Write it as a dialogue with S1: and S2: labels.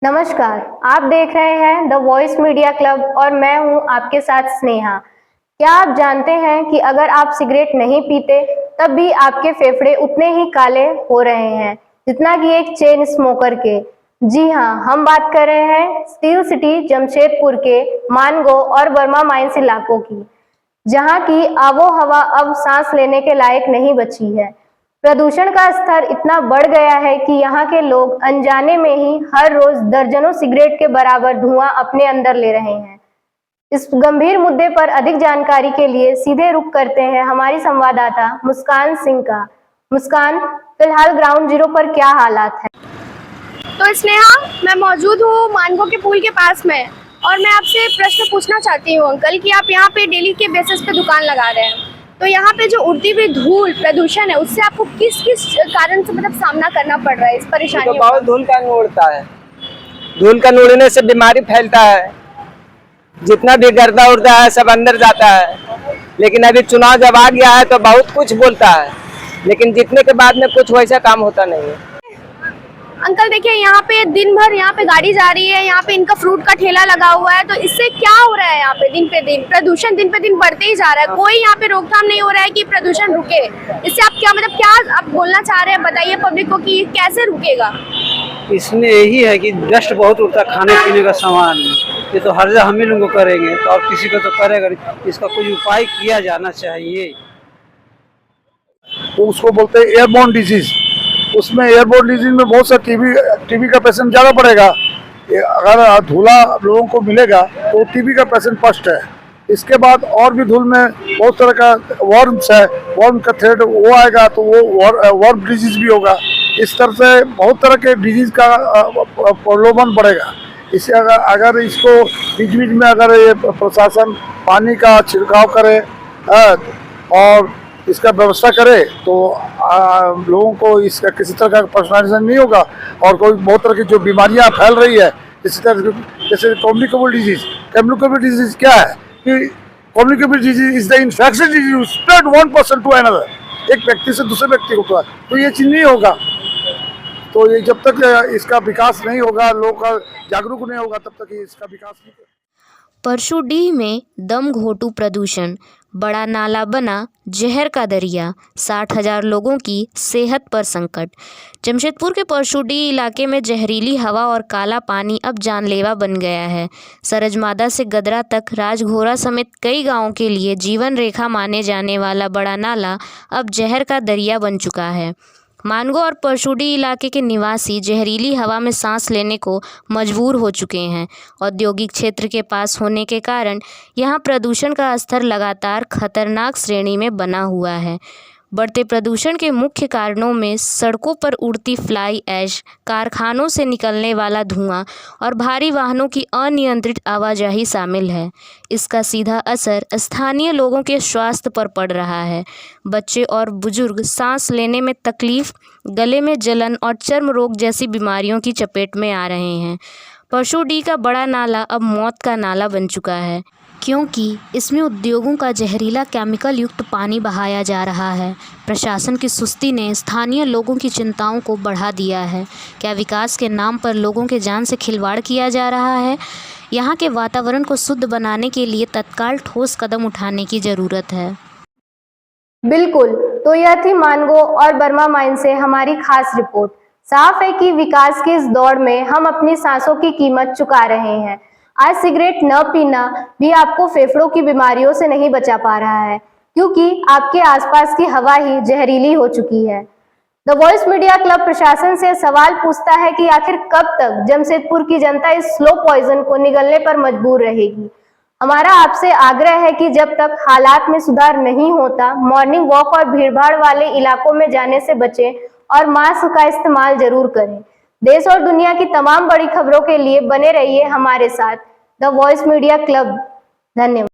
S1: नमस्कार, आप देख रहे हैं द वॉइस मीडिया क्लब और मैं हूं आपके साथ स्नेहा। क्या आप जानते हैं कि अगर आप सिगरेट नहीं पीते तब भी आपके फेफड़े उतने ही काले हो रहे हैं जितना कि एक चेन स्मोकर के। जी हां, हम बात कर रहे हैं स्टील सिटी जमशेदपुर के मानगो और वर्मा माइंस इलाकों की, जहां की आबो हवा अब सांस लेने के लायक नहीं बची है। प्रदूषण का स्तर इतना बढ़ गया है कि यहाँ के लोग अनजाने में ही हर रोज दर्जनों सिगरेट के बराबर धुआं अपने अंदर ले रहे हैं। इस गंभीर मुद्दे पर अधिक जानकारी के लिए सीधे रुख करते हैं हमारी संवाददाता मुस्कान सिंह का। मुस्कान, फिलहाल ग्राउंड जीरो पर क्या हालात है?
S2: तो स्नेहा, मैं मौजूद हूँ मानगो के पुल के पास में और मैं आपसे प्रश्न पूछना चाहती हूँ अंकल कि आप यहाँ पे डेली के बेसिस पे दुकान लगा रहे हैं, तो यहाँ पे जो उड़ती हुई धूल प्रदूषण है उससे आपको किस किस कारण से मतलब सामना करना पड़ रहा है इस परेशानी?
S3: बहुत धूल का उड़ता है, धूल का उड़ने से बीमारी फैलता है। जितना भी गर्दा उड़ता है सब अंदर जाता है। लेकिन अभी चुनाव जब आ गया है तो बहुत कुछ बोलता है, लेकिन जीतने के बाद में कुछ वैसा काम होता नहीं है।
S2: अंकल देखिए, यहाँ पे दिन भर यहाँ पे गाड़ी जा रही है, यहाँ पे इनका फ्रूट का ठेला लगा हुआ है, तो इससे क्या हो रहा है? यहाँ पे दिन पे दिन प्रदूषण दिन पे दिन बढ़ते ही जा रहा है। कोई यहाँ पे रोकथाम नहीं हो रहा है कि प्रदूषण रुके। इससे आप क्या मतलब क्या आप बोलना चाह रहे हैं? बताइए पब्लिक को कि कैसे रुकेगा।
S4: इसमें यही है कि डस्ट बहुत उड़ता है खाने पीने का सामान में। ये तो हर जगह हम ही लोगों को करेंगे तो और किसी को तो करेगा। इसका कोई उपाय किया जाना चाहिए।
S5: तो उसको बोलते हैं एयरबोर्न डिजीज। उसमें एयरबोर्न डिजीज में बहुत सा टीबी का पेशेंट ज़्यादा पड़ेगा। अगर धूला लोगों को मिलेगा तो टीबी का पेशेंट फर्स्ट है। इसके बाद और भी धूल में बहुत तरह का वर्म्स है, वर्म का थ्रेड वो आएगा तो वो वर्म डिजीज भी होगा। इस तरह से बहुत तरह के डिजीज का प्रलोभन बढ़ेगा। इससे अगर इसको बीच बीच में अगर ये प्रशासन पानी का छिड़काव करे और इसका व्यवस्था करे तो लोगों को इसका किसी तरह का परेशानी नहीं होगा। और कोई बहुत तरह की जो बीमारियां फैल रही है इसी तरह जैसे कम्युनिकेबल डिजीज। कम्युनिकेबल डिजीज क्या है कि communicable disease is the infection disease spread one person to another, एक व्यक्ति से दूसरे व्यक्ति को। तो ये चीज नहीं होगा। तो ये जब तक इसका विकास नहीं होगा, लोग जागरूक नहीं होगा, तब तक इसका विकास नहीं होगा।
S6: परशुडीह में दम घोटू प्रदूषण, बड़ा नाला बना जहर का दरिया, 60,000 लोगों की सेहत पर संकट। जमशेदपुर के परशुडीह इलाके में जहरीली हवा और काला पानी अब जानलेवा बन गया है। सरजमादा से गदरा तक राजघोरा समेत कई गांवों के लिए जीवन रेखा माने जाने वाला बड़ा नाला अब जहर का दरिया बन चुका है। मानगो और परशुडीह इलाके के निवासी जहरीली हवा में सांस लेने को मजबूर हो चुके हैं। औद्योगिक क्षेत्र के पास होने के कारण यहाँ प्रदूषण का स्तर लगातार खतरनाक श्रेणी में बना हुआ है। बढ़ते प्रदूषण के मुख्य कारणों में सड़कों पर उड़ती फ्लाई ऐश, कारखानों से निकलने वाला धुआं और भारी वाहनों की अनियंत्रित आवाजाही शामिल है। इसका सीधा असर स्थानीय लोगों के स्वास्थ्य पर पड़ रहा है। बच्चे और बुजुर्ग सांस लेने में तकलीफ, गले में जलन और चर्म रोग जैसी बीमारियों की चपेट में आ रहे हैं। परशुडीह का बड़ा नाला अब मौत का नाला बन चुका है, क्योंकि इसमें उद्योगों का जहरीला केमिकल युक्त पानी बहाया जा रहा है। प्रशासन की सुस्ती ने स्थानीय लोगों की चिंताओं को बढ़ा दिया है। क्या विकास के नाम पर लोगों के जान से खिलवाड़ किया जा रहा है? यहाँ के वातावरण को शुद्ध बनाने के लिए तत्काल ठोस कदम उठाने की ज़रूरत है।
S1: बिल्कुल, तो यह थी मानगो और वर्मा माइन से हमारी खास रिपोर्ट। साफ है कि विकास की इस दौड़ में हम अपनी सांसों की कीमत चुका रहे हैं। आज सिगरेट न पीना भी आपको फेफड़ों की बीमारियों से नहीं बचा पा रहा है, क्योंकि आपके आसपास की हवा ही जहरीली हो चुकी है। द वॉइस मीडिया क्लब प्रशासन से सवाल पूछता है कि आखिर कब तक जमशेदपुर की जनता इस स्लो पॉइजन को निगलने पर मजबूर रहेगी। हमारा आपसे आग्रह है कि जब तक हालात में सुधार नहीं होता, मॉर्निंग वॉक और भीड़भाड़ वाले इलाकों में जाने से बचें और मास्क का इस्तेमाल जरूर करें। देश और दुनिया की तमाम बड़ी खबरों के लिए बने रहिए हमारे साथ द वॉइस मीडिया क्लब। धन्यवाद।